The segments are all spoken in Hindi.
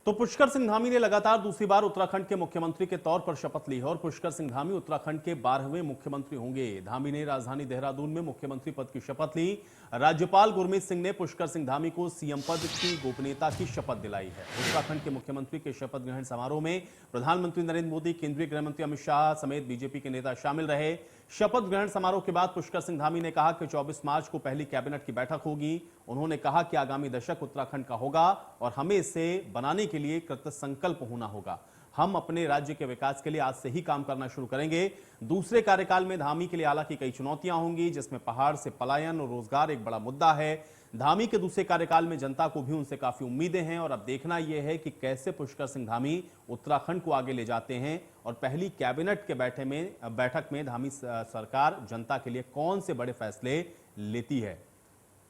तो पुष्कर सिंह धामी ने लगातार दूसरी बार उत्तराखंड के मुख्यमंत्री के तौर पर शपथ ली है और पुष्कर सिंह धामी उत्तराखंड के 12वें मुख्यमंत्री होंगे। धामी ने राजधानी देहरादून में मुख्यमंत्री पद की शपथ ली। राज्यपाल गुरमीत सिंह ने पुष्कर सिंह धामी को सीएम पद की गोपनीयता की शपथ दिलाई है। उत्तराखंड के मुख्यमंत्री के शपथ ग्रहण समारोह में प्रधानमंत्री नरेंद्र मोदी, केंद्रीय गृह मंत्री अमित शाह समेत बीजेपी के नेता शामिल रहे। शपथ ग्रहण समारोह के बाद पुष्कर सिंह धामी ने कहा कि 24 मार्च को पहली कैबिनेट की बैठक होगी। उन्होंने कहा कि आगामी दशक उत्तराखंड का होगा और हमें इसे बनाने के लिए कृत संकल्प होना होगा। हम अपने राज्य के विकास के लिए आज से ही काम करना शुरू करेंगे। दूसरे कार्यकाल में धामी के लिए हालांकि कई चुनौतियां होंगी, जिसमें पहाड़ से पलायन और रोजगार एक बड़ा मुद्दा है। धामी के दूसरे कार्यकाल में जनता को भी उनसे काफी उम्मीदें हैं और अब देखना यह है कि कैसे पुष्कर सिंह धामी उत्तराखंड को आगे ले जाते हैं और पहली कैबिनेट के बैठक में धामी सरकार जनता के लिए कौन से बड़े फैसले लेती है।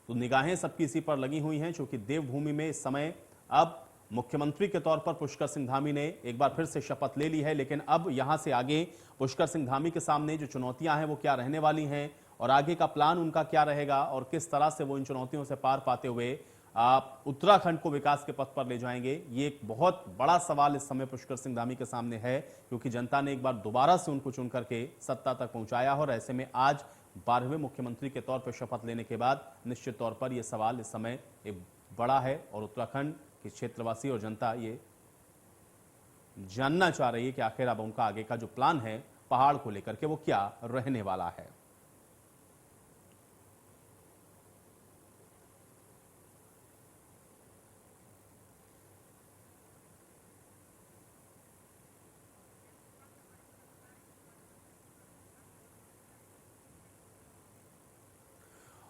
तो निगाहें सबकी इसी पर लगी हुई हैं, क्योंकि देवभूमि में इस समय अब मुख्यमंत्री के तौर पर पुष्कर सिंह धामी ने एक बार फिर से शपथ ले ली है। लेकिन अब यहां से आगे पुष्कर सिंह धामी के सामने जो चुनौतियां हैं वो क्या रहने वाली हैं और आगे का प्लान उनका क्या रहेगा और किस तरह से वो इन चुनौतियों से पार पाते हुए आप उत्तराखंड को विकास के पथ पर ले जाएंगे, ये एक बहुत बड़ा सवाल इस समय पुष्कर सिंह धामी के सामने है। क्योंकि जनता ने एक बार दोबारा से उनको चुन करके सत्ता तक पहुंचाया और ऐसे में आज 12वें मुख्यमंत्री के तौर पर शपथ लेने के बाद निश्चित तौर पर यह सवाल इस समय एक बड़ा है और उत्तराखंड के क्षेत्रवासी और जनता ये जानना चाह रही है कि आखिर अब उनका आगे का जो प्लान है पहाड़ को लेकर के वो क्या रहने वाला है।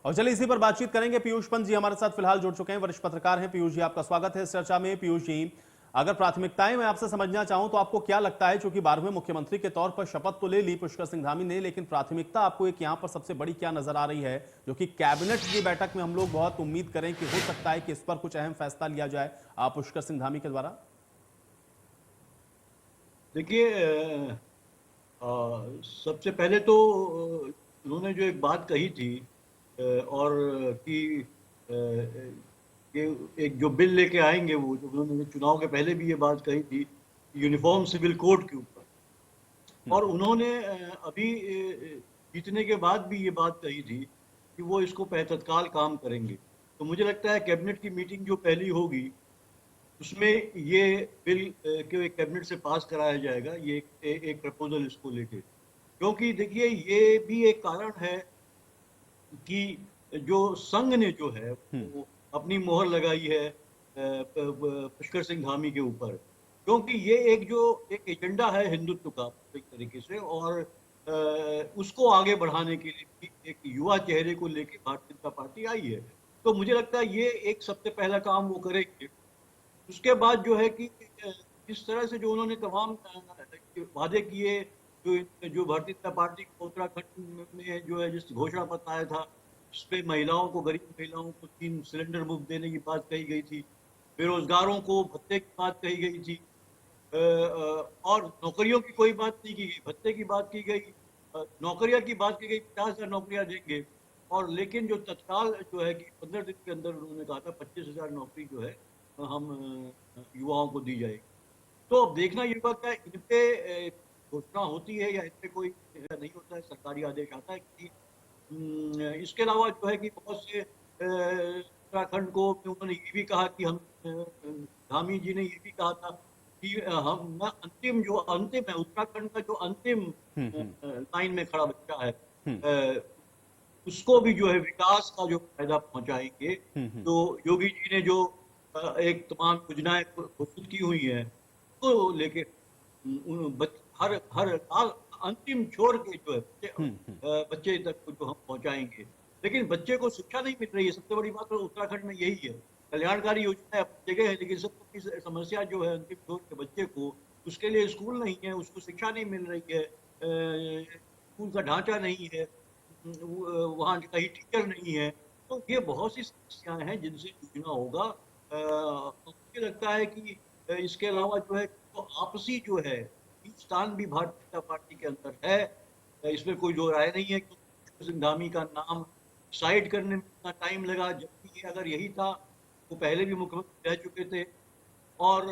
और चलिए इसी पर बातचीत करेंगे। पीयूष पंत जी हमारे साथ फिलहाल जुड़ चुके हैं, वरिष्ठ पत्रकार हैं। पीयूष जी, आपका स्वागत है इस चर्चा में। पीयूष जी, अगर प्राथमिकताएं मैं आपसे समझना चाहूं तो आपको क्या लगता है, क्योंकि 12वें मुख्यमंत्री के तौर पर शपथ तो ले ली पुष्कर सिंह धामी ने, लेकिन प्राथमिकता आपको एक यहां पर सबसे बड़ी क्या नजर आ रही है, जो कि कैबिनेट की बैठक में हम लोग बहुत उम्मीद करें कि हो सकता है कि इस पर कुछ अहम फैसला लिया जाए पुष्कर सिंह धामी के द्वारा? देखिए, सबसे पहले तो उन्होंने जो एक बात कही थी और कि ये एक जो बिल लेके आएंगे, वो उन्होंने चुनाव के पहले भी ये बात कही थी यूनिफॉर्म सिविल कोड के ऊपर, और उन्होंने अभी जीतने के बाद भी ये बात कही थी कि वो इसको तत्काल काम करेंगे। तो मुझे लगता है कैबिनेट की मीटिंग जो पहली होगी उसमें ये बिल के कैबिनेट से पास कराया जाएगा, ये एक प्रपोजल इसको लेके। क्योंकि देखिए, ये भी एक कारण है कि जो संघ ने जो है वो अपनी मोहर लगाई है पुष्कर सिंह धामी के ऊपर, क्योंकि ये एक एजेंडा है हिंदुत्व का एक तरीके से, और उसको आगे बढ़ाने के लिए भी एक युवा चेहरे को लेके भारतीय जनता पार्टी आई है। तो मुझे लगता है ये एक सबसे पहला काम वो करेंगे। उसके बाद जो है कि इस तरह से जो उन्होंने तमाम वादे किए, जो भारतीय जनता पार्टी को उत्तराखंड में जो है जिस घोषणा पत्र आया था, इस पे महिलाओं को, गरीब महिलाओं को 3 सिलेंडर मुफ्त देने की बात कही गई थी, बेरोजगारों को भत्ते की बात कही गई थी, और नौकरियों की कोई बात नहीं की गई, भत्ते की बात की गई, नौकरियां की बात की गई, 50,000 नौकरियां देंगे। और लेकिन जो तत्काल जो है कि 15 दिन के अंदर उन्होंने कहा था 25,000 नौकरी जो है हम युवाओं को दी जाएगी। तो अब देखना ये होगा क्या इन पे घोषणा होती है या इन पे कोई नहीं होता है, सरकारी आदेश आता है कि इसके अलावा जो है कि बहुत से उत्तराखंड को उन्होंने ये भी कहा कि हम धामी जी ने ये भी कहा था कि हम अंतिम है उत्तराखंड का जो अंतिम लाइन में खड़ा बच्चा है, उसको भी जो है विकास का जो फायदा पहुंचाएंगे। तो योगी जी ने जो एक तमाम योजनाएं घोषित की हुई है तो लेके हर हर साल अंतिम छोड़ के जो है बच्चे तक जो हम पहुंचाएंगे। लेकिन बच्चे को शिक्षा नहीं मिल रही है, सबसे बड़ी बात तो उत्तराखंड में यही है। कल्याणकारी योजनाएं अपनी जगह है, लेकिन सबकी समस्या जो है अंतिम छोर के बच्चे को, उसके लिए स्कूल नहीं है, उसको शिक्षा नहीं मिल रही है, स्कूल का ढांचा नहीं है, वहाँ कहीं टीचर नहीं है। तो ये बहुत सी समस्याएं हैं जिनसे जूझना होगा। मुझे लगता है कि इसके अलावा जो है तो आपसी जो है स्थान भी भारतीय जनता पार्टी के अंदर है, इसमें कोई दो राय नहीं है। पुष्कर सिंह धामी का नाम डिसाइड करने में इतना टाइम लगा, जबकि अगर यही था वो पहले भी मुख्यमंत्री रह चुके थे और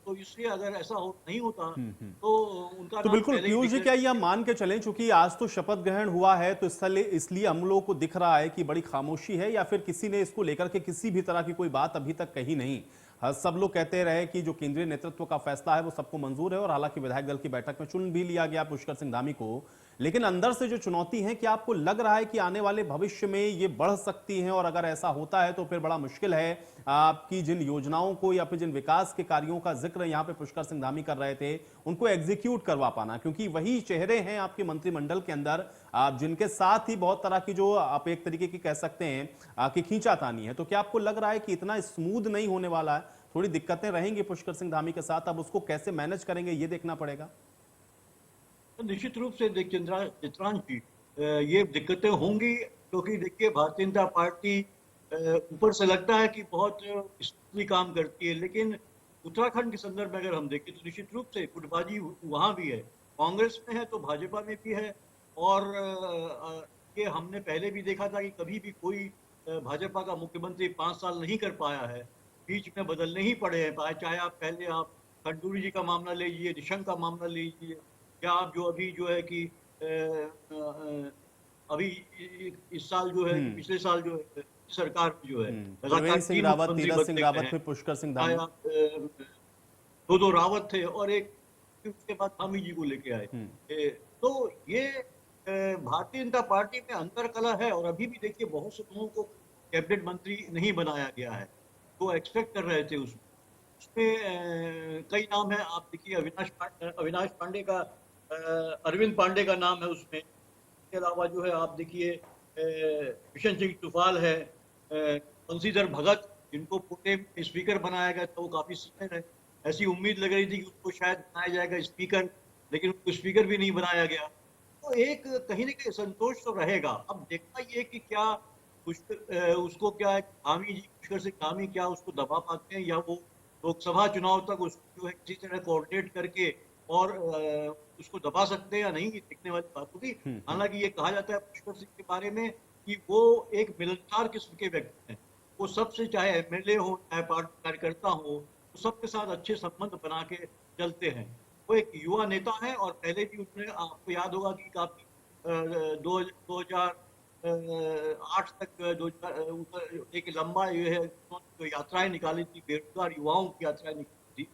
तो इसलिए अगर ऐसा नहीं होता तो उनका तो नाम बिल्कुल पहले ही पीयूष जी, डिक्लेयर क्या कर ये हम दिया। मान के चलें, चूंकि आज तो शपथ ग्रहण हुआ है, तो इसलिए हम लोगों को दिख रहा है कि बड़ी खामोशी है, या फिर किसी ने इसको लेकर के किसी भी तरह की कोई बात अभी तक कही नहीं? हर सब लोग कहते रहे कि जो केंद्रीय नेतृत्व का फैसला है वो सबको मंजूर है, और हालांकि विधायक दल की बैठक में चुन भी लिया गया पुष्कर सिंह धामी को, लेकिन अंदर से जो चुनौती है, क्या आपको लग रहा है कि आने वाले भविष्य में ये बढ़ सकती है? और अगर ऐसा होता है तो फिर बड़ा मुश्किल है आपकी जिन योजनाओं को या फिर जिन विकास के कार्यों का जिक्र यहाँ पे पुष्कर सिंह धामी कर रहे थे उनको एग्जीक्यूट करवा पाना, क्योंकि वही चेहरे हैं आपके मंत्रिमंडल के अंदर आप जिनके साथ ही बहुत तरह की जो आप एक तरीके की कह सकते हैं कि खींचातानी है। तो क्या आपको लग रहा है कि इतना स्मूथ नहीं होने वाला है, थोड़ी दिक्कतें रहेंगी पुष्कर सिंह धामी के साथ, अब उसको कैसे मैनेज करेंगे ये देखना पड़ेगा? तो निश्चित रूप से देखिए चित्रांश जी, ये दिक्कतें होंगी क्योंकि देखिए भारतीय जनता पार्टी ऊपर से लगता है कि बहुत स्मूथली काम करती है, लेकिन उत्तराखंड के संदर्भ में अगर हम देखें तो निश्चित रूप से गुटबाजी वहां भी है, कांग्रेस में है तो भाजपा में भी है। और ये हमने पहले भी देखा था कि कभी भी कोई भाजपा का मुख्यमंत्री 5 साल नहीं कर पाया है, बीच में बदलने ही पड़े हैं। चाहे आप पहले आप खंडूरी जी का मामला लीजिए, निशंक का मामला लीजिए, या आप जो अभी जो है कि अभी इस साल जो है कि पिछले साल जो है सरकार में जो है लगातार त्रिवेंद्र सिंह 3 रावत, मुख्यमंत्री तीरथ सिंह बदले गए रावत, हैं। फिर पुष्कर सिंह चाहे धामी। आप दो रावत थे और एक फिर उसके बाद धामी जी को लेके आए। तो ये भारतीय जनता पार्टी में अंतर कलह है, और अभी भी देखिए बहुत से लोगों को कैबिनेट मंत्री नहीं बनाया गया है, वो एक्सपेक्ट कर रहे थे उसमें। उसमें कई नाम है, आप देखिए अविनाश पांडे का, अरविंद पांडे का नाम है उसमें। इसके अलावा जो है आप देखिए किशन सिंह चुफाल है, बंशीधर भगत, जिनको पुणे में स्पीकर बनाया गया था, वो काफी सीनियर है। ऐसी उम्मीद लग रही थी कि उसको शायद बनाया जाएगा स्पीकर, लेकिन उसको स्पीकर भी नहीं बनाया गया। तो एक कहीं ना कहीं संतोष तो रहेगा। अब देखना ये कि क्या उसको क्या है, धामी जी, पुष्कर सिंह धामी क्या उसको दबा पाते हैं, या वो लोकसभा चुनाव तक उसको जो है किसी तरह कोऑर्डिनेट करके और उसको दबा सकते हैं या नहीं, ये देखने वाली बात होगी। हालांकि ये कहा जाता है पुष्कर सिंह के बारे में कि वो एक मिलनसार किस्म के व्यक्ति हैं। वो सबसे, चाहे एमएलए हो चाहे पार्टी कार्यकर्ता हो, वो सबके साथ अच्छे संबंध बना के चलते हैं। वो एक युवा नेता है, और पहले भी उसने, आपको याद होगा कि काफी 2008 तक एक लंबा ये है जो यात्राएं निकाली थी, बेरोजगार युवाओं की यात्राएं निकाली थी,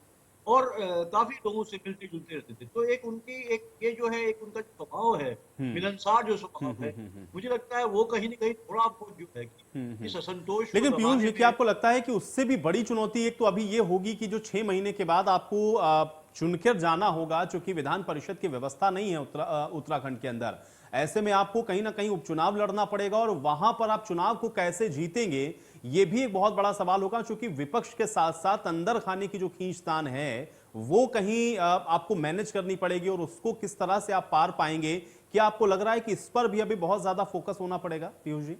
और काफी लोगों से मिलते जुलते रहते थे। तो एक उनकी एक ये जो है एक उनका जो स्वभाव है, मिलनसार जो स्वभाव है, मुझे लगता है वो कहीं ना कहीं थोड़ा बहुत जो है कि इस असंतोष को लेकिन पीयूष दबाने जी, क्या में। आपको लगता है कि उससे भी बड़ी चुनौती एक तो अभी ये होगी कि जो 6 महीने के बाद आपको चुनकर जाना होगा, चूंकि विधान परिषद की व्यवस्था नहीं है उत्तराखंड के अंदर, ऐसे में आपको कहीं ना कहीं उपचुनाव लड़ना पड़ेगा, और वहां पर आप चुनाव को कैसे जीतेंगे ये भी एक बहुत बड़ा सवाल होगा, क्योंकि विपक्ष के साथ साथ अंदर खाने की जो खींचतान है वो कहीं आपको मैनेज करनी पड़ेगी, और उसको किस तरह से आप पार पाएंगे? क्या आपको लग रहा है कि इस पर भी अभी बहुत ज्यादा फोकस होना पड़ेगा पीयूष जी?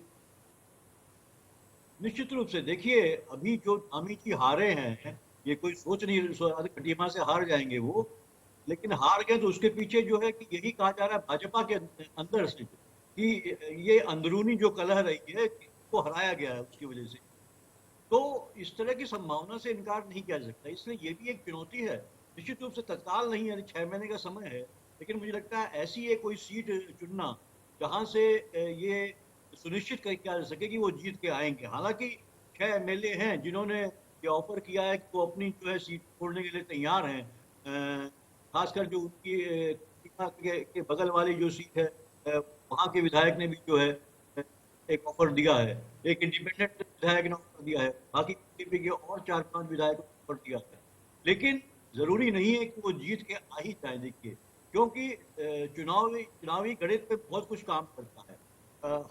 निश्चित रूप से देखिए, अभी जो धामी जी हारे हैं, ये कोई सोच नहीं खटीमा से हार जाएंगे वो, लेकिन हार गए तो उसके पीछे जो है कि यही कहा जा रहा है भाजपा के अंदर से कि ये अंदरूनी जो कलह रही है कि वो हराया गया है उसकी वजह से। तो इस तरह की संभावना से इनकार नहीं किया जा सकता, इसलिए ये भी एक चुनौती है। निश्चित रूप से तत्काल नहीं है, 6 महीने का समय है, लेकिन मुझे लगता है ऐसी एक कोई सीट चुनना जहां से ये सुनिश्चित कर किया जा सके कि वो जीत के आएंगे। हालांकि 6 एमएलए हैं जिन्होंने ये ऑफर किया है कि वो अपनी जो है सीट छोड़ने के लिए तैयार हैं। खासकर जो उनकी के बगल वाली जो सीट है, वहाँ के विधायक ने भी जो है एक ऑफर दिया है, एक इंडिपेंडेंट विधायक ने ऑफर दिया है, बाकी बीजेपी के और 4-5 विधायकों ने ऑफर दिया है। लेकिन जरूरी नहीं है कि वो जीत के आ ही जाए, देखिए, क्योंकि चुनावी गणित पे बहुत कुछ काम करता है।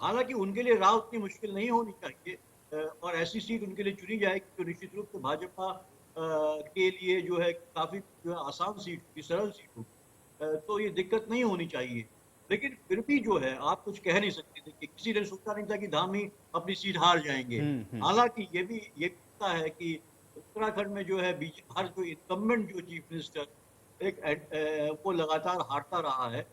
हालांकि उनके लिए राह उतनी मुश्किल नहीं होनी चाहिए, और ऐसी सीट उनके लिए चुनी जाएगी जो निश्चित रूप से भाजपा के लिए जो है काफी जो है आसान सीट होगी, सरल सीट होगी। तो ये दिक्कत नहीं होनी चाहिए। लेकिन फिर भी जो है आप कुछ कह नहीं सकते थे कि किसी ने सोचा नहीं था कि धामी अपनी सीट हार जाएंगे। हालांकि ये पता है कि उत्तराखंड में जो है हर जो इनकम्बेंट जो चीफ मिनिस्टर वो लगातार हारता रहा है।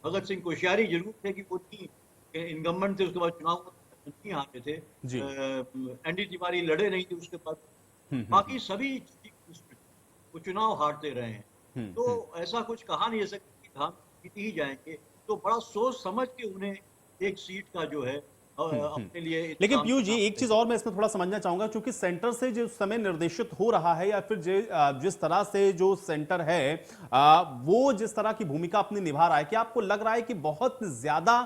भगत सिंह कोश्यारी जरूर थे कि वो नहीं इनकम्बेंट थे, उसके बाद चुनाव नहीं हारे थे। जी। एनडी तिवारी लड़े नहीं थे उसके बाद, बाकी सभी वो चुनाव हारते रहे हैं। तो ऐसा कुछ कहा नहीं जा सकता कि हम जीत ही जाएंगे। तो बड़ा सोच समझ के उन्हें एक सीट का जो है अपने लिए लेकिन इंतजाम पीयूष जी करना एक चीज पड़ेगा। और मैं इसमें थोड़ा समझना चाहूंगा, क्योंकि सेंटर से जो समय निर्देशित हो रहा है या फिर जिस तरह से जो सेंटर है वो जिस तरह की भूमिका अपनी निभा रहा है, क्या आपको लग रहा है कि बहुत ज्यादा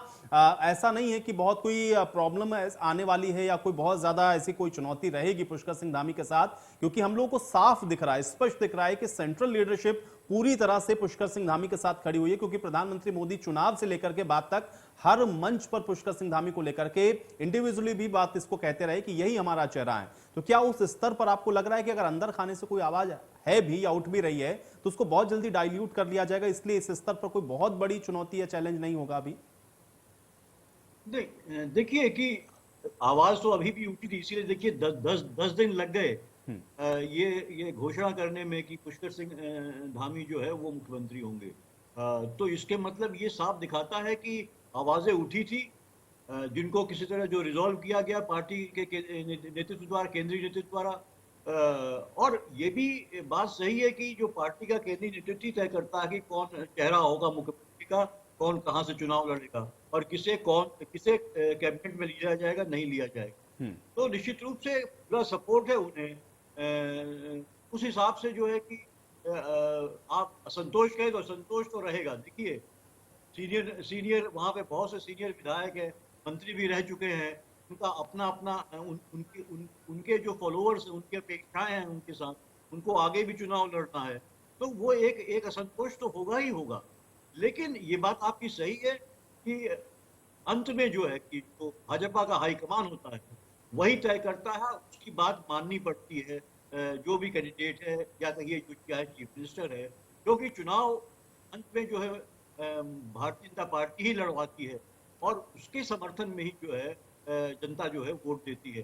ऐसा नहीं है कि बहुत कोई प्रॉब्लम आने वाली है या कोई बहुत ज्यादा ऐसी कोई चुनौती रहेगी पुष्कर सिंह धामी के साथ? क्योंकि हम लोगों को साफ दिख रहा है, स्पष्ट दिख रहा है कि सेंट्रल लीडरशिप पूरी तरह से पुष्कर सिंह धामी के साथ खड़ी हुई है, क्योंकि प्रधानमंत्री मोदी चुनाव से लेकर के बाद तक हर मंच पर पुष्कर सिंह धामी को लेकर के इंडिविजुअली भी बात इसको कहते रहे कि यही हमारा चेहरा है। तो क्या उस स्तर पर आपको लग रहा है कि अगर अंदर खाने से कोई आवाज है भी या उठ भी रही है तो उसको बहुत जल्दी डाइल्यूट कर लिया जाएगा, इसलिए इस स्तर पर कोई बहुत बड़ी चुनौती या चैलेंज नहीं होगा अभी? देखिए कि आवाज तो अभी भी उठी थी, इसीलिए देखिए 10 दिन लग गए ये घोषणा करने में कि पुष्कर सिंह धामी जो है वो मुख्यमंत्री होंगे। तो इसके मतलब ये साफ दिखाता है कि आवाजें उठी थी, जिनको किसी तरह जो रिजॉल्व किया गया पार्टी के नेतृत्व द्वारा, केंद्रीय नेतृत्व द्वारा। और ये भी बात सही है कि जो पार्टी का केंद्रीय नेतृत्व तय करता है कि कौन चेहरा होगा मुख्यमंत्री का, कौन कहाँ से चुनाव लड़ेगा और किसे कैबिनेट में लिया जाएगा, नहीं लिया जाएगा। तो निश्चित रूप से पूरा सपोर्ट है उन्हें। उस हिसाब से जो है कि आप असंतोष कहें तो असंतोष तो रहेगा। देखिए सीनियर वहाँ पे बहुत से सीनियर विधायक है, मंत्री भी रह चुके हैं। उनका अपना अपना उनके जो फॉलोअर्स हैं, उनकी अपेक्षाएं हैं उनके साथ, उनको आगे भी चुनाव लड़ना है। तो वो एक असंतोष तो होगा ही होगा। लेकिन ये बात आपकी सही है कि अंत में जो है कि तो भाजपा का हाईकमान होता है, वही तय करता है, उसकी बात माननी पड़ती है। जो भी कैंडिडेट है या कहिए जो चाहे चीफ मिनिस्टर है, क्योंकि चुनाव अंत में जो है भारतीय जनता पार्टी ही लड़वाती है और उसके समर्थन में ही जो है जनता जो है वोट देती है।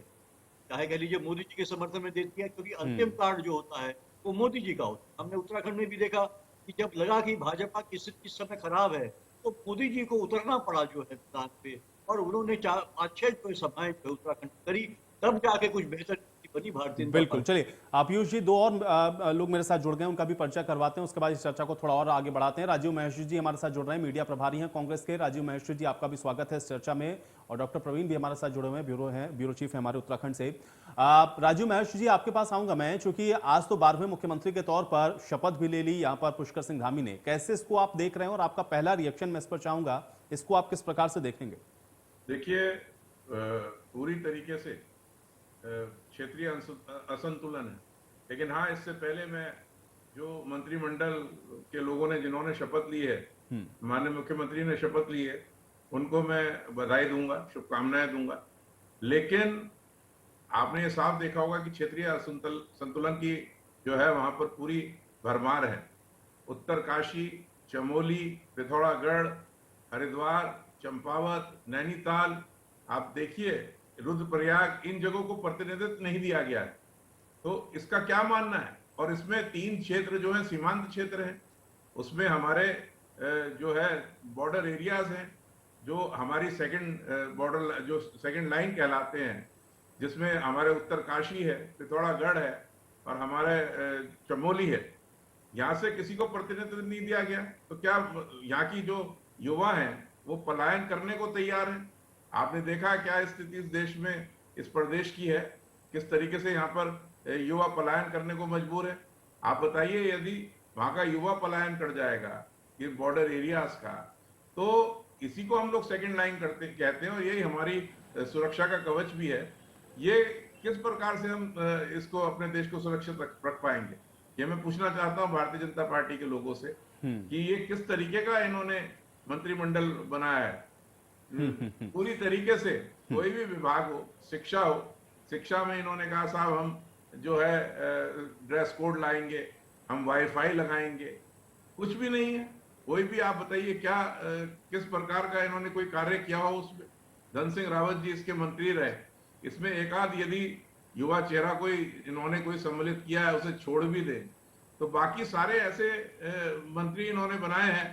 चाहे कह लीजिए मोदी जी के समर्थन में देती है, क्योंकि अंतिम कार्ड जो होता है वो मोदी जी का होता है। हमने उत्तराखंड में भी देखा कि जब लगा कि भाजपा की स्थिति इस समय खराब है तो मोदी जी को उतरना पड़ा जो है मैदान पे, और उन्होंने 4-5-6 जो सभाएं जो उत्तराखंड करी, तब जाके कुछ बेहतर स्थिति बनी भारतीय जनता बिल्कुल। पार्टी। चलिए पीयूष जी, दो और लोग मेरे साथ जुड़ गए हैं, उनका भी परिचय करवाते हैं, उसके बाद इस चर्चा को थोड़ा और आगे बढ़ाते हैं। राजीव महेश्वरी जी हमारे साथ जुड़ रहे हैं, मीडिया प्रभारी हैं कांग्रेस के। राजीव महेश्वरी जी, आपका भी स्वागत है इस चर्चा में। और डॉक्टर प्रवीण भी हमारे साथ जुड़े हुए हैं, ब्यूरो चीफ है हमारे उत्तराखंड से। राजीव महेश्वरी जी, आपके पास आऊंगा मैं, चूंकि आज तो 12वें मुख्यमंत्री के तौर पर शपथ भी ले ली यहाँ पर पुष्कर सिंह धामी ने। कैसे इसको आप देख रहे हैं और आपका पहला रिएक्शन मैं इस पर चाहूंगा, इसको आप किस प्रकार से देखेंगे? देखिए, पूरी तरीके से क्षेत्रीय असंतुलन है। लेकिन हाँ, इससे पहले मैं जो मंत्रिमंडल के लोगों ने जिन्होंने शपथ ली है, माननीय मुख्यमंत्री ने शपथ ली है, उनको मैं बधाई दूंगा, शुभकामनाएं दूंगा। लेकिन आपने ये साफ देखा होगा कि क्षेत्रीय संतुलन की जो है वहां पर पूरी भरमार है। उत्तरकाशी, चमोली, पिथौरागढ़, हरिद्वार, चंपावत, नैनीताल, आप देखिए रुद्रप्रयाग, इन जगहों को प्रतिनिधित्व नहीं दिया गया है। तो इसका क्या मानना है? और इसमें 3 क्षेत्र जो हैं सीमांत क्षेत्र हैं, उसमें हमारे जो है बॉर्डर एरियाज हैं, जो हमारी सेकंड लाइन कहलाते हैं, जिसमें हमारे उत्तरकाशी है, पिथौरागढ़ है और हमारे चमोली है। यहाँ से किसी को प्रतिनिधित्व नहीं दिया गया, तो क्या यहाँ की जो युवा हैं वो पलायन करने को तैयार हैं? आपने देखा क्या स्थिति इस देश में, इस प्रदेश की है, किस तरीके से यहाँ पर युवा पलायन करने को मजबूर है। आप बताइए, यदि वहां का युवा पलायन कर जाएगा ये बॉर्डर एरियाज का, तो इसी को हम लोग सेकंड लाइन कहते हैं और यही हमारी सुरक्षा का कवच भी है। ये किस प्रकार से हम इसको अपने देश को सुरक्षित रख पाएंगे, ये मैं पूछना चाहता हूं भारतीय जनता पार्टी के लोगों से कि ये किस तरीके का इन्होंने मंत्रिमंडल बनाया है। पूरी तरीके से कोई भी विभाग हो, शिक्षा हो, शिक्षा में इन्होंने कहा साहब हम जो है ड्रेस कोड लाएंगे, हम वाईफाई लगाएंगे, कुछ भी नहीं है। कोई भी आप बताइए क्या किस प्रकार का इन्होंने कोई कार्य किया हो उसमें। धन सिंह रावत जी इसके मंत्री रहे, इसमें एक आध यदि युवा चेहरा कोई इन्होंने कोई सम्मिलित किया है उसे छोड़ भी दे, तो बाकी सारे ऐसे मंत्री इन्होंने बनाए हैं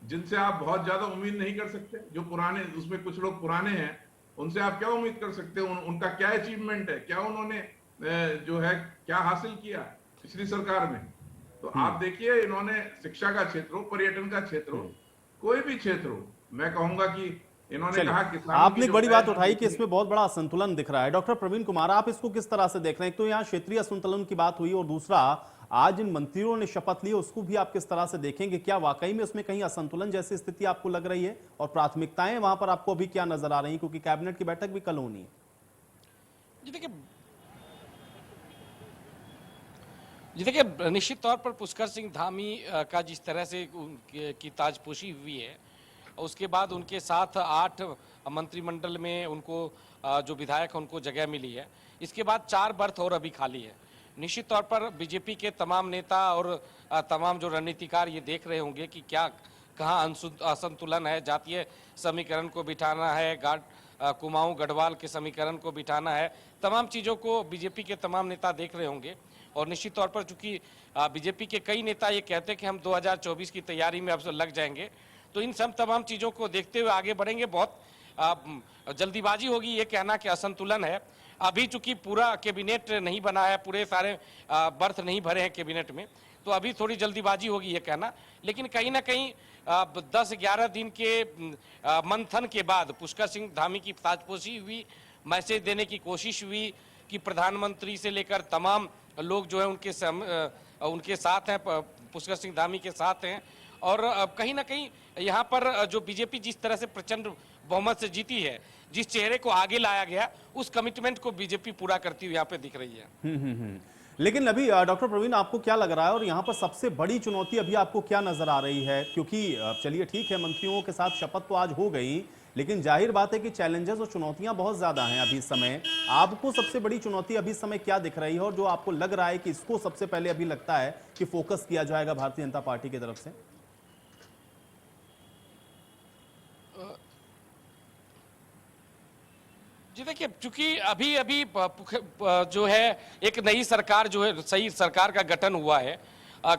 जिनसे आप बहुत ज्यादा उम्मीद नहीं कर सकते। जो पुराने, उसमें कुछ लोग पुराने हैं, उनसे आप क्या उम्मीद कर सकते हो? उनका क्या अचीवमेंट है, क्या उन्होंने जो है क्या हासिल किया पिछली सरकार में। तो आप देखिए, इन्होंने शिक्षा का क्षेत्र हो, पर्यटन का क्षेत्र हो, कोई भी क्षेत्र हो, मैं कहूंगा कि इन्होंने कहा चलिए, किसानों की आपने एक जो बड़ी आय बात जो उठाई कि देखिए, इसमें बहुत बड़ा असंतुलन दिख रहा है। डॉक्टर प्रवीण कुमार, आप इसको किस तरह से देख रहे हैं? एक तो यहाँ क्षेत्रीय असंतुलन की बात हुई और दूसरा आज इन मंत्रियों ने शपथ ली, उसको भी आप किस तरह से देखेंगे? क्या वाकई में उसमें कहीं असंतुलन जैसी स्थिति आपको लग रही है? और प्राथमिकताएं वहां पर आपको अभी क्या नजर आ रही हैं, क्योंकि कैबिनेट की बैठक भी कल होनी है? जी देखिए, निश्चित तौर पर पुष्कर सिंह धामी का जिस तरह से की ताजपोशी हुई है, उसके बाद उनके साथ 8 मंत्रिमंडल में उनको जो विधायक हैं उनको जगह मिली है। इसके बाद 4 बर्थ और अभी खाली है। निश्चित तौर पर बीजेपी के तमाम नेता और तमाम जो रणनीतिकार ये देख रहे होंगे कि क्या कहाँ असंतुलन है, जातीय समीकरण को बिठाना है, कुमाऊं गढ़वाल के समीकरण को बिठाना है, तमाम चीज़ों को बीजेपी के तमाम नेता देख रहे होंगे। और निश्चित तौर पर चूंकि बीजेपी के कई नेता ये कहते हैं कि हम 2024 की तैयारी में अब से लग जाएंगे, तो इन सब तमाम चीज़ों को देखते हुए आगे बढ़ेंगे। बहुत जल्दीबाजी होगी ये कहना कि असंतुलन है। अभी चूंकि पूरा कैबिनेट नहीं बना है, पूरे सारे बर्थ नहीं भरे हैं कैबिनेट में, तो अभी थोड़ी जल्दीबाजी होगी ये कहना। लेकिन कहीं ना कहीं 10-11 दिन के मंथन के बाद पुष्कर सिंह धामी की ताजपोशी हुई, मैसेज देने की कोशिश हुई कि प्रधानमंत्री से लेकर तमाम लोग जो है उनके साथ हैं, पुष्कर सिंह धामी के साथ हैं। और कहीं ना कहीं यहाँ पर जो बीजेपी जिस तरह से प्रचंड बहुमत से जीती है, जिस चेहरे को आगे लाया गया, उस कमिटमेंट को बीजेपी पूरा करती हुई यहाँ पे दिख रही है। लेकिन अभी डॉक्टर प्रवीण, आपको क्या लग रहा है और यहाँ पर सबसे बड़ी चुनौती अभी आपको क्या नजर आ रही है? क्योंकि चलिए ठीक है, मंत्रियों के साथ शपथ तो आज हो गई, लेकिन जाहिर बात है कि चैलेंजेस और चुनौतियां बहुत ज्यादा हैं अभी इस समय। आपको सबसे बड़ी चुनौती अभी इस समय क्या दिख रही है और जो आपको लग रहा है कि इसको सबसे पहले अभी लगता है कि फोकस किया जाएगा भारतीय जनता पार्टी की तरफ से? जी देखिए, चूंकि अभी अभी जो है एक नई सरकार जो है, सही सरकार का गठन हुआ है।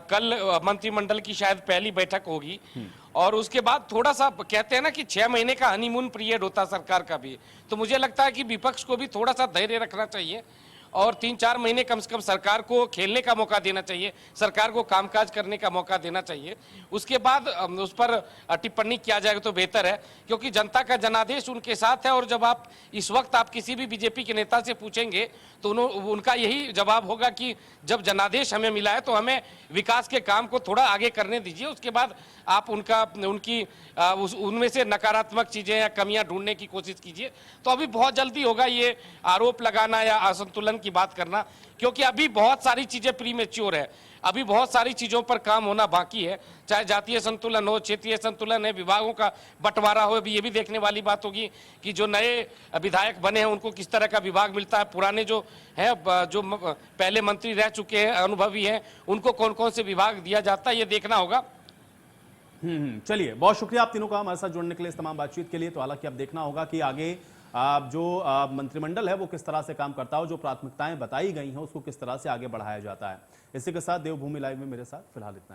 कल मंत्रिमंडल की शायद पहली बैठक होगी और उसके बाद थोड़ा सा कहते हैं ना कि 6 महीने का हनीमून पीरियड होता सरकार का भी। तो मुझे लगता है कि विपक्ष को भी थोड़ा सा धैर्य रखना चाहिए और 3-4 महीने कम से कम सरकार को खेलने का मौका देना चाहिए, सरकार को कामकाज करने का मौका देना चाहिए। उसके बाद उस पर टिप्पणी किया जाएगा तो बेहतर है, क्योंकि जनता का जनादेश उनके साथ है। और जब आप इस वक्त आप किसी भी बीजेपी के नेता से पूछेंगे तो उनका यही जवाब होगा कि जब जनादेश हमें मिला है तो हमें विकास के काम को थोड़ा आगे करने दीजिए, उसके बाद आप उनमें से नकारात्मक चीजें या कमियां ढूंढने की कोशिश कीजिए। तो अभी बहुत जल्दी होगा ये आरोप लगाना या असंतुलन की बात करना, क्योंकि अभी बहुत सारी चीजें प्रीमेच्योर है, अभी बहुत सारी चीजों पर काम होना बाकी है। चाहे जातीय संतुलन हो, क्षेत्रीय संतुलन है, विभागों का बंटवारा हो, अभी ये भी देखने वाली बात होगी कि जो नए विधायक बने हैं उनको किस तरह का विभाग मिलता है, पुराने जो है जो पहले मंत्री रह चुके हैं, अनुभवी हैं, उनको कौन कौन से विभाग दिया जाता है, ये देखना होगा। चलिए, बहुत शुक्रिया आप तीनों का हमारे साथ जुड़ने के लिए, इस तमाम बातचीत के लिए। तो हालांकि अब देखना होगा कि आगे जो मंत्रिमंडल है वो किस तरह से काम करता है, जो प्राथमिकताएं बताई गई हैं उसको किस तरह से आगे बढ़ाया जाता है। इसी के साथ देवभूमि लाइव में मेरे साथ फिलहाल इतना है।